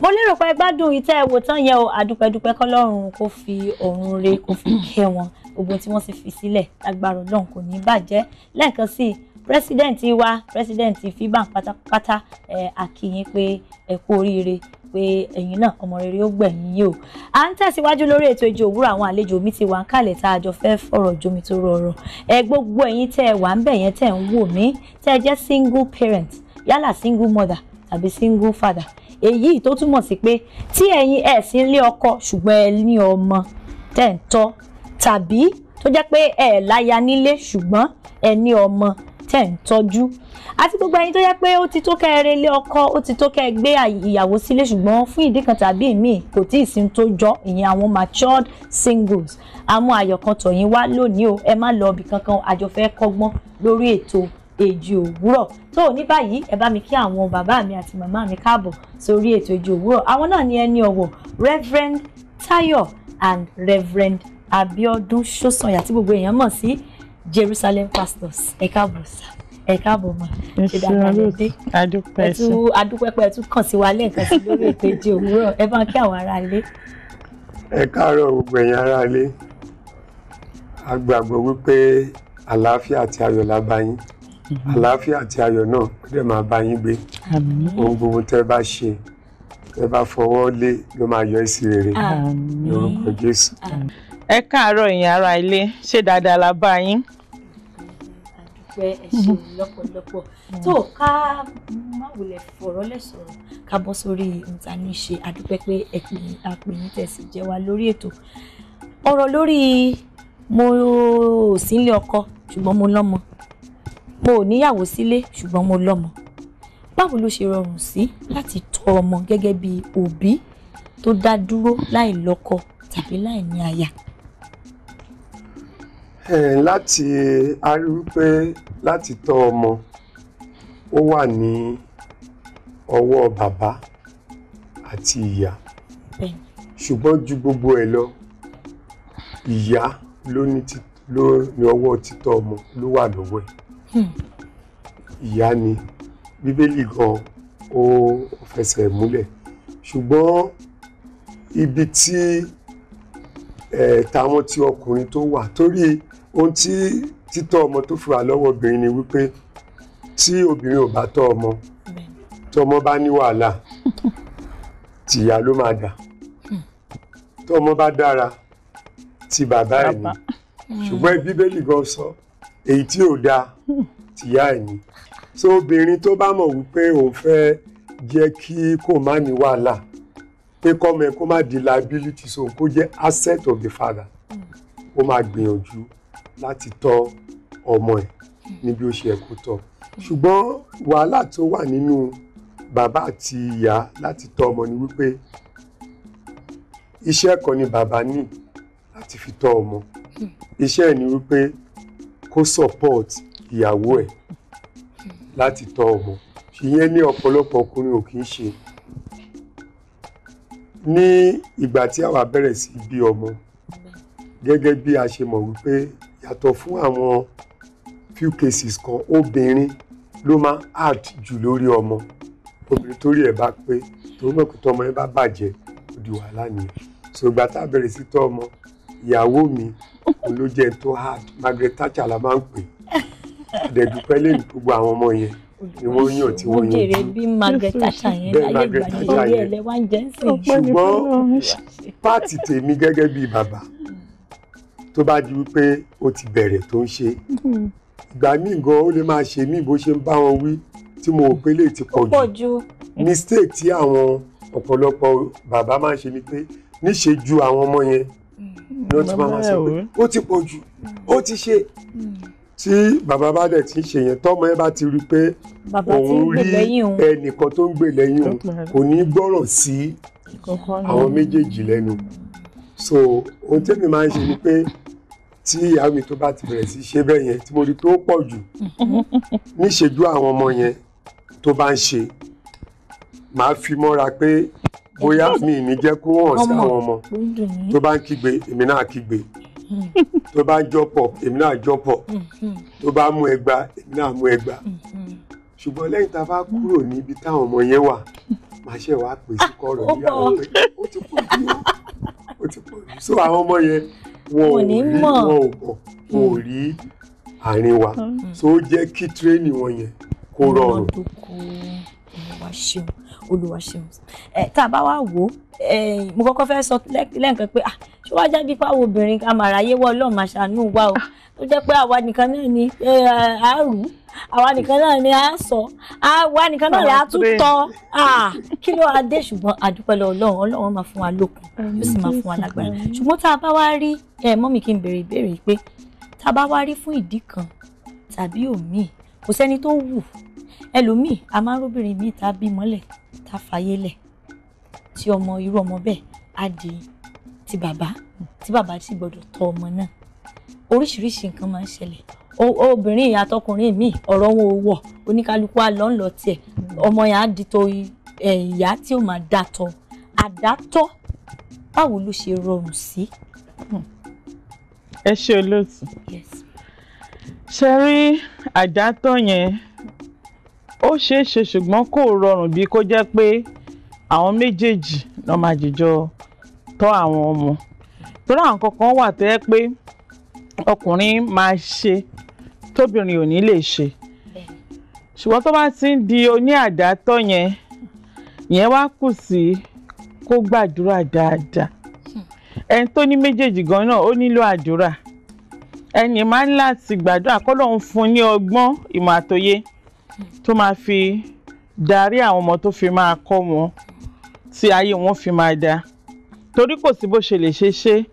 mo lérò pé gbádùn ìtẹ́ ẹ̀wò tán yẹn o àdúpẹ́dúpẹ́ kọ́lọ́run kó fi ọ̀run re kó fi kẹ́ wọn gbogbo tí wọ́n sì fi sílẹ̀ lágbára Ọlọ́run kò ní bàjẹ́ lẹ́ẹ̀kan sí president FIBAN pátápátá àkíyín pé ẹ kú oríire pé ẹ̀yin náà ọmọ rere ó gbẹ̀yìn yìí o. À ń tẹ̀síwájú lórí ètò Eji Owuro àwọn àlejò mi ti wà ń kàlẹ̀ tá a jọ fẹ́ fọ̀rọ̀ jomi tó rọrọ̀. Gbogbo ẹ̀yin tẹ́ ẹ wà ń bẹ̀ yẹn tẹ́ ń wò mí tẹ́ ẹ jẹ́ single parent yálà single mother tàbí single father. Èyí tó túmọ̀ sí pé tí ẹ̀yin ẹ̀ sí ń lé ọkọ ṣùgbọ́n ẹ ní ọmọ tẹ́ ń tọ́ tàbí tó jẹ́ pé ẹ láya nílé ṣùgbọ́n ẹ ní ọmọ tẹ́ ń tọ́jú àti gbogbo ẹ̀yin tó yẹ pé ó ti tó kẹ́ eré ilé ọkọ ó ti tó kẹ́ gbé ìyàwó sílé ṣùgbọ́n fún ìdí kan tàbí ìmíì kò tí ì sí tó jọ ìyẹn àwọn matured singles àwọn àyọ̀kan tọ̀yìn wá lónìí o ẹ má lọ ibì kankan àjọ fẹ́ kọ́gbọ́n lórí ètò Eji Owuro tó ní báyìí ẹ bá mi kí àwọn bàbá mi àti màmá mi káàbọ̀ sórí ètò Eji Owuro àwọn náà ní ẹni ọ̀wọ̀ Rev'D Tayo and Rev'D Abiodun Sosan àti gbogbo èèyàn mọ̀ sí Jerusalem pastors ẹ káàbọ̀ sá ẹ káàbọ̀ mà ṣe dáadáa lóde adúpẹ́pẹ́ tún kàn sí wa lẹ́ẹ̀kan sí lórí ètò Eji Owuro ẹ bá ń kí àwọn ará ilé. Ẹ káàárọ̀ gbogbo ẹ̀yin ará ilé a gbàgbọ́ wípé àlàáfíà àti ayọ̀ la bá yín àlàáfíà àti ayọ̀ náà ó dẹ̀ máa bá yín gbé ohun gbogbo tẹ́ bá ṣe tẹ́ bá fọwọ́ lé ló máa yọ sí rere lórúkọ Jésù. Ẹ káàárọ̀ ẹ̀yin ará ilé ṣe dáadáa la bá yín. Ẹ ṣe lọ́pọ̀lọpọ̀ tó ká má wulẹ̀ fọ̀rọ̀ lẹ́sọ̀rọ̀ ká bọ́ sórí ohun tá a ní ṣe àdúpẹ́ pé àpèyìn tẹ̀sí jẹ́ wa lórí ètò ọ̀rọ̀ lórí mo sí nílé ọkọ ṣùgbọ́n mo lọ́mọ mo ò níyàwó sílé ṣùgbọ́n mo lọ́mọ báwo ló ṣe rọrùn sí láti tọ́ ọmọ gẹ́gẹ́ bí òbí tó dá dúró láì lọ́kọ tàbí láì ní aya. Láti a rí wípé láti tọ́ ọmọ ó wà ní ọwọ́ bàbá àti ìyá ṣùgbọ́n ju gbogbo ẹ̀ lọ ìyá ló ní ọwọ́ títọ́ ọmọ ló wà lọ́wọ́ ẹ̀ ìyá ni Bíbélì gan ó fẹsẹ̀ múlẹ̀ ṣùgbọ́n ibi tí táwọn tí ọkùnrin tó wà torí ohun tí títọ́ ọmọ tó fi wà lọ́wọ́ obìnrin ni wípé tí obìnrin ò bá tọ́ ọmọ tí ọmọ bá ní wàhálà tìyá ló máa dà tí ọmọ bá dára tí bàbá ẹ̀ ní ṣùgbọ́n Bíbélì gan sọ èyí tí ò dáa tìyá ẹ̀ ní so obìnrin tó bá mọ̀ wípé òun fẹ́ jẹ́ kí kò má ní wàhálà pé kọ́mọ ẹ̀ kó má di liability so kó jẹ́ asset of the father ó máa gbìyànjú láti tọ́ ọmọ ẹ̀ ní bí ó ṣe yẹ kó tọ́ ṣùgbọ́n wàhálà tó wà nínú bàbá àti ìyá láti tọ́ ọmọ ni wípé iṣẹ́ kan ni bàbá ní láti fi tọ́ ọmọ iṣẹ́ ẹ̀ ni wípé kó support ìyàwó ẹ̀ láti tọ́ ọmọ ìyẹn ní ọ̀pọ̀lọpọ̀ ọkùnrin ò kì í ṣe ní ìgbà tí àwa bẹ̀rẹ̀ sí bí ọmọ gẹ́gẹ́ bí a ṣe mọ̀ wípé yàtọ̀ fún àwọn few cases kan obìnrin ló máa hard jù lórí ọmọ obìnrin torí ẹ̀ bá pé tó mọ̀ pé tọmọ ẹ̀ bá bàjẹ́ ó di wàhálà nìyẹn so ìgbà tá a bẹ̀rẹ̀ sí tọ́ ọmọ ìyàwó mi ló jẹ́ tó hard Margaret Thatcher la máa ń pè àdẹ̀dùpẹ́ lè ní gbogbo àwọn ọmọ yẹn ni wọ́n yàn tí wọ́n yàn jù bí Margaret Thatcher yẹn láyé ìgbàlódé orí ẹ̀ lẹ́wà ń jẹ́ ń sìn ṣùgbọ́n pààtì tèmi gẹ́gẹ́ bí bàbá tó bá di wípé ó ti bẹ̀rẹ̀ tó ń ṣe ìgbà míì gan ó lè máa ṣe mí bó ṣe ń bá wọn wí tí mo rò pé lè ti pọ̀ jù mistake tí àwọn ọ̀pọ̀lọpọ̀ bàbá máa ń ṣe ni pé níṣe ju àwọn ọmọ yẹn ni wọ́n ti máa sọ pé ó ti pọ̀ jù ó ti ṣe tí bàbá bá dẹ̀ ti ń ṣe yẹn tọ́mọ ẹ bá ti rí pé òun rí ẹnìkan tó ń gbè lẹ́yìn òun kò ní gbọ́rọ̀ sí àwọn méjèèjì lẹ́nu so ohun tẹ́mi máa ń ṣe ni pé tí ìyá mi tó bá ti bẹ̀rẹ̀ sí ṣe bẹ́ẹ̀ yẹn tí mo rí tó pọ̀ jù níṣẹ́jú àwọn ọmọ yẹn tó bá ń ṣe màá fi mọ́ra pé bóyá mi ní jẹ́ kó hàn sí àwọn ọmọ tó bá ń kígbe èmi náà kígbe tó bá ń jọ́pọ̀ èmi náà jọ́pọ̀ tó bá mú ẹgba èmi náà mú ẹgba ṣùgbọ́n lẹ́yìn tá a bá kúrò níbi táwọn ọmọ yẹn wà màá ṣe wàá pè sí kọ̀rọ̀ níyàwó pé ó ti pọ̀ jù ó ti pọ̀ jù. So àwọn ọmọ yẹn wọn ò rí àárín wa, so ó jẹ́ kí tírénì wọn yẹn kó rọrùn. Olúwa ṣeun. Tá a bá wá wò mo kọ́kọ́ fẹ́ sọ lẹ́ǹkan pé ṣé wàá jáde pé àwọn obìnrin ká máa ráyé wọ́ Ọlọ́run máa ṣàánú wa o, tó jẹ́ pé àwa nìkan náà ni àárù, àwa nìkan náà ni àásọ, àwa nìkan náà ni àtúntọ́, kí ló adé. Ṣùgbọ́n àdúpẹ́ lọ Ọlọ́run máa fún wa lókun, yóò sì máa fún wa lágbára. Ṣùgbọ́n tá a bá wá rí mọ́mì kí n béèrè ìbéèrè pé tá a bá wá rí fún ìdí kan tàbí òmíì, kò sẹ́ni tó wù ẹlòmíì, a máa ń róbìnrin míì tá a bí mọ́lẹ̀ tá a fàyè lẹ̀, tí irú ọmọ bẹ́ẹ̀ á di ti bàbá, tí bàbá sì gbọ́dọ̀ tọ́ ọmọ náà. Oríṣiríṣi nǹkan máa ń ṣẹlẹ̀. Obìnrin àtọkùnrin míì ọ̀rọ̀ wọn ò wọ̀, oníkálukú á lọ ń lọ tiẹ̀, ọmọ yẹn á di tó ìyá tí ó máa dàtọ̀. Àdátọ́ báwo ló ṣe rọrùn sí? Ẹ ṣe olóòtú. Ṣe rí àdátọ́ yẹn ó ṣeé ṣe, ṣùgbọ́n kò rọrùn bí kó jẹ́ pé àwọn méjèèjì ló máa jìjọ tọ́ àwọn ọmọ. Torí àwọn kankan wà tó yẹ pé ọkùnrin máa ṣe tóbìnrin ò ní lè ṣe. Ṣùgbọ́n tó bá ti ń di oní àdátọ́ yẹn wá kù sí kó gbàdúrà dáadáa. Ẹni tó ní méjèèjì gan náà ó nílò àdúrà. Ẹni máa ń láti gbàdúrà kó lóun fún ní ọgbọ́n, ìmọ̀ àtòye tó máa fi darí àwọn ọmọ, tó fi máa kọ́ wọn tí ayé wọn fi máa dá. Torí kò sí bó ṣe lè ṣe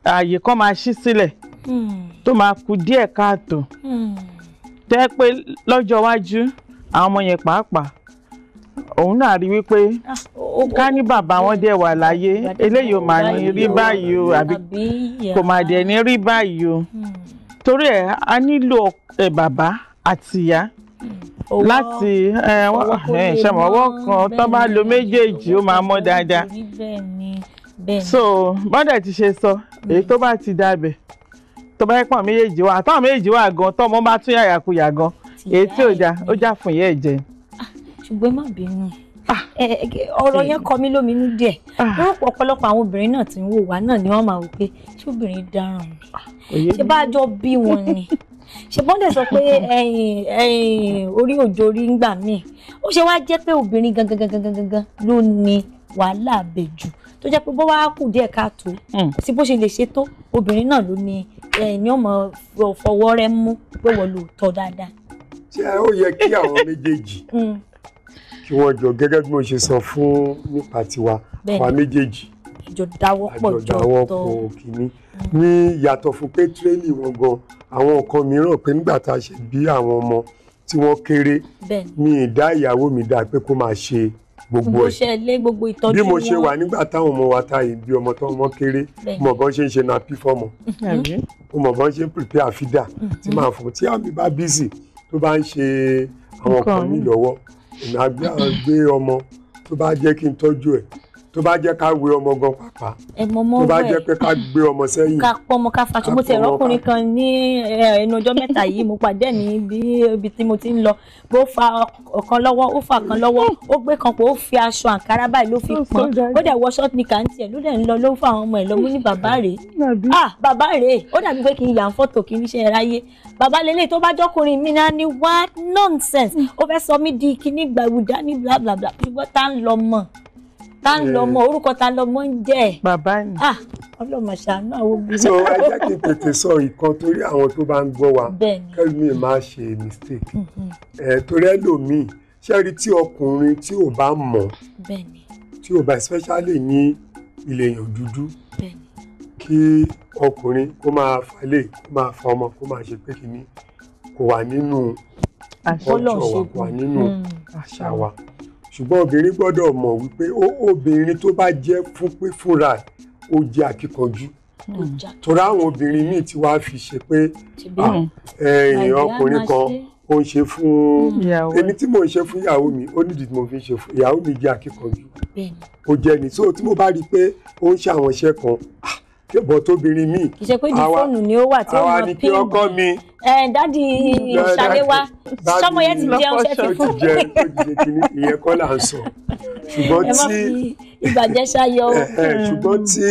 ààyè kan máa ṣí sílẹ̀ tó máa kù díẹ̀ káàtó. Tẹ́ pé lọ́jọ́ iwájú àwọn ọmọ yẹn pàápàá òun náà rí wípé ká ní bàbá wọn dẹ̀ wà láyé, eléyìí ò máa ní rí báyìí o, àbí kò máa dẹ̀ ní rí báyìí o. Torí a nílò bàbá àti ìyá láti ṣàmọ̀wọ́ kan tó bá lo méjèèjì ó máa mọ́ dáadáa. So bọ́dẹ̀ ti ṣe sọ, èyí tó bá ti dábẹ̀ tó bá yẹ pọ̀ méjèèjì wà, àtàwọn méjèèjì wà gan, tọ́mọ bá tún yàyàkuyà gan, èyí tí ò já ó já fún ìyá ẹ̀ jẹ. Ṣùgbọ́n má bínú, ọ̀rọ̀ yẹn kọ mí lóminú díẹ̀. Lórúkọ ọ̀pọ̀lọpọ̀ àwọn obìnrin náà tí ń wò wá náà ni wọ́n máa wò pé ṣé obìnrin dáràn ni, ṣé bá jọ bí wọn ni, ṣe bọ́ndẹ̀ sọ pé orí òjò rí ńgbà míì. Ó ṣe wá jẹ́ pé obìnrin gangan ló ní wàhálà àbẹ̀jù, tó jẹ́ pé bó wá kù díẹ̀ káàtó sí bó ṣe lè ṣe tó, obìnrin náà ló ní ọmọ fọwọ́ rẹ̀ mú pé wọ́n lò tọ́ dáadáa. Ṣé ó yẹ kí àwọn méjèèjì kí wọ́n jọ, gẹ́gẹ́ bí mo ṣe sọ fún nípa tiwa, àwa méjèèjì àjọ dáwọ́ pọ̀ kìíní ní yàtọ̀ fún pé tírénì wọn gan, àwọn nǹkan mìíràn pé nígbà tá a ṣe bí àwọn ọmọ tí wọ́n kéré, mi ì dá ìyàwó mi dá pé kó máa ṣe gbogbo ẹ̀. Bí mo ṣe wà nígbà táwọn ọmọ wa ta yìí bí ọmọ tó ọmọ kéré, mo mọ̀ bọ́n ṣe ń ṣe napí fọ́mọ, mo mọ̀ bọ́n ṣe ń prepare àfídà tí máa fún, tí àmì bá bísì tó bá ń ṣe àwọn kan mi lọ́wọ́, èmi á gbé ọmọ tó bá jẹ́ kí n tọ́jú ẹ̀, tó bá jẹ́ ká wé ọmọ gan pàpà, tó bá jẹ́ pé ká gbé ọmọ sẹ́yìn, ká pọ́ ọmọ ká faṣọ. Mo ti ẹ̀rọ ọkùnrin kan ní ẹnu ọjọ́ mẹ́ta yìí, mo pàdé ní ibi tí mo ti ń lọ, bó fa ọ̀kan lọ́wọ́, ó fa kan lọ́wọ́, ó gbé kan pọ̀, ó fi aṣọ àǹkárá báyìí ló fi pọ́n, ó dẹ̀ wọ ṣọ́ọ̀tì ní kàńtì ẹ̀ ló dẹ̀ ń lọ, ló fa àwọn ọmọ ẹ̀ lọ. Mú ní bàbá rèé, bàbá rèé, ó dàbí pé kí n yà ń fọ́tò kí n níṣẹ́ ráyé. Bàbá lélẹ̀ tó bá jọ́kùnrin mi náà ní what nonsense, ó fẹ́ sọ mí di kíní gbàgbùdá ní bla bla bla. Ṣùgbọ́n tá ń lọ mọ̀ orúkọ ta lọmọ ń jẹ́ bàbá ni. Ọlọ́mọ ṣàánú àwọn obìnrin. So ẹ jẹ́ kí n tètè sọ ìkan torí àwọn tó bá ń gbọ́ wa kẹ́lùmí má ṣe mistake. Torí ẹlòmíì ṣe rí tí ọkùnrin tí ò bá mọ̀, tí ò bá especially ní ilẹ̀ èèyàn dúdú, kí ọkùnrin kó máa falẹ̀, kó máa fa ọmọ, kó máa ṣe pé kìíní kò wà nínú ọjọ́ wa, kò wà nínú àṣà wa. Ṣùgbọ́n obìnrin gbọ́dọ̀ mọ̀ wípé obìnrin tó bá jẹ́ fún pé fúnra ó jẹ́ akíkanjú. Torí àwọn obìnrin míì tí wàá fi ṣe pé ọkùnrin kan ó ń ṣe fún èmi tí mò ń ṣe fún ìyàwó mi, ó nídìí tí mo fi ń ṣe fún ìyàwó mi, jẹ́ akíkanjú. Ó jẹ́ ni, so tí mo bá rí i pé ó ń ṣe àwọn iṣẹ́ kan, bọ̀ tóbìnrin míì. kì í ṣe pé di fóònù ni ó wà tí ó àwa mọ ni pé ọkọ mi. dádì Ṣaléwá sọmọ yẹn ti jẹun ṣe ti fún. ó ti jẹ kíní ìyẹn kọ́ là ń sọ. ṣùgbọ́n ẹ má fi ìbàjẹ́ ṣayọ. ṣùgbọ́n tí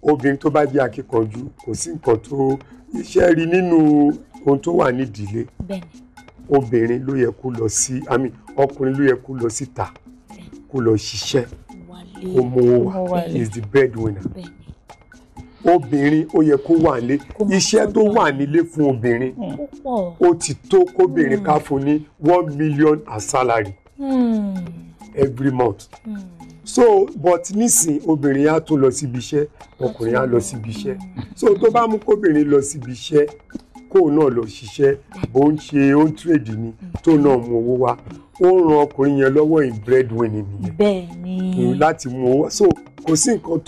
obìnrin tó bá jẹ́ akíkanjú kò sí nǹkan tó iṣẹ́ rí nínú ohun tó wà nídìílé. obìnrin ló yẹ kó lọ sí ọkùnrin ló yẹ kó lọ síta kó lọ ṣiṣẹ́ kó mówó wá is the breadwinner. obìnrin ó yẹ kó wà nílé iṣẹ́ tó wà nílé fún obìnrin ó ti tó kóbìnrin ká fún ní 1 million as salary every month. So but nísìn obìnrin á tún lọ síbi iṣẹ́ ọkùnrin á lọ síbi iṣẹ́ so tó bá mú kóbìnrin lọ síbi iṣẹ́ kó náà lọ ṣiṣẹ́ bó ń ṣe ó ń trade ni tó náà mú owó wá ó ń ran ọkùnrin yẹn lọ́wọ́ in breadwinning nìyẹn. bẹ́ẹ̀ni. láti mú owó so kò sí nǹkan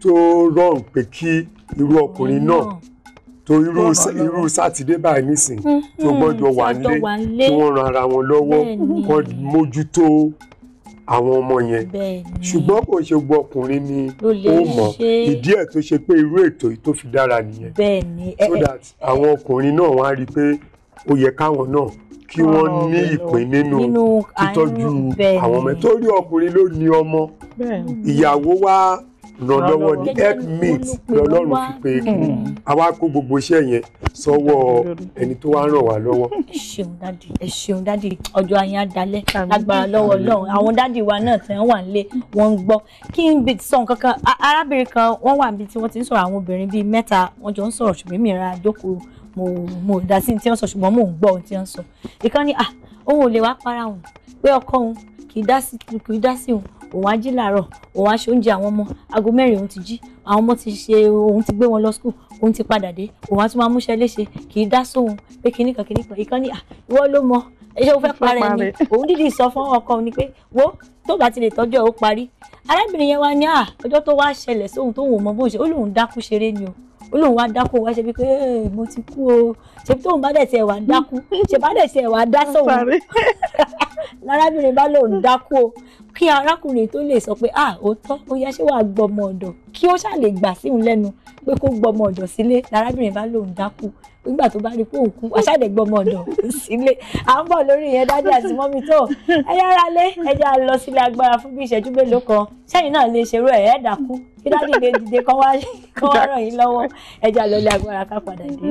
tó rọrùn pé kí irú ọkùnrin náà tó irú sátidé báyìí nísìn tó gbọ́dọ̀ wà nílé tí wọ́n ran ara wọn lọ́wọ́ kó mójútó àwọn ọmọ yẹn ṣùgbọ́n kò ṣe gbọ́ ọkùnrin ni ó mọ̀ ìdí ẹ̀ tó ṣe pé irú ètò yìí tó fi dára nìyẹn so that àwọn ọkùnrin náà wọ́n á rí i pé ó yẹ káwọn náà kí wọ́n ní ìpín nínú títọ́jú àwọn ọmọ torí ọkùnrin ló ní ọmọ ìyàwó wa ràn lọ́wọ́ ní helpmate lọ́lọ́run fi pé àwa kó gbogbo iṣẹ́ yẹn sọ́wọ́ ẹni tó wá ràn wá lọ́wọ́. ẹ ṣeun dádì ọjọ́ ayé adalẹ́ lágbára lọ́wọ́ Ọlọ́run àwọn dádì wa náà tí wọ́n wà nílé wọ́n ń gbọ́ kí n bí sọ nǹkan kan arábìnrin kan wọ́n wà níbi tí wọ́n ti ń sọ̀rọ̀ àwọn obìnrin bíi 3 wọ́n jọ ń sọ̀rọ̀ ṣùgbọ́n mi ra jókòó mo dá sí tí wọ́n sọ ṣùgbọ́n mò ń gbọ́ ohun tí wọ́n sọ ìkan ní òun ò lè wá para òun pé ọkọ òun kì í dá sí òun á jí làárọ̀ òun á ṣe oúnjẹ àwọn ọmọ aago 4 òun ti jí àwọn ọmọ ti ṣe òun ti gbé wọn lọ school òun ti padà dé òun á tún máa múṣẹ́ léṣe kì í dá sóhun pé kíníkan ìkan ní ìwọ ló mọ ẹṣẹ́ ó fẹ́ parẹ́ ni òun dídì sọ fún ọkọ òun ni pé wo tó bá ti lè tọ́jú ẹ̀ ó parí arábìnrin yẹn wá ní ọjọ́ tó wá ṣẹlẹ̀ sóhun tó wò mọ bó ṣe ó lóun dákú ṣeré ni o ó lóun wá dákú wá ṣe bí pé mo ti kú o ṣe bí tóun bá dẹ̀ tiẹ̀ wá dákú ṣe bá dẹ̀ tiẹ̀ wá dá sóhun lárábìnrin bá lóun dákú o kí arákùnrin tó lè sọ pé òótọ́ ó yá ṣé wàá gbọmọ ọ̀dọ̀ kí ó ṣáà lè gbà síhun lẹ́nu pé kó gbọmọ ọ̀dọ̀ sílé lárábìnrin bá lóun dákú nígbà tó bá rí pé òun kú aṣáàdẹ gbọmọ ọ̀dọ̀ sílé à ń bọ̀ lórí ìyẹn dádì àti mọ́mí tó ẹ yára lé ẹ já lọ sílé agbára fún bí ìṣẹ́jú mélòó kan sẹ́yìn náà lè ṣerú ẹ̀ dákú kí dádì lè dìde kán wá ràn yín lọ́wọ́ ẹ já lọ lé agbára ká padà dé.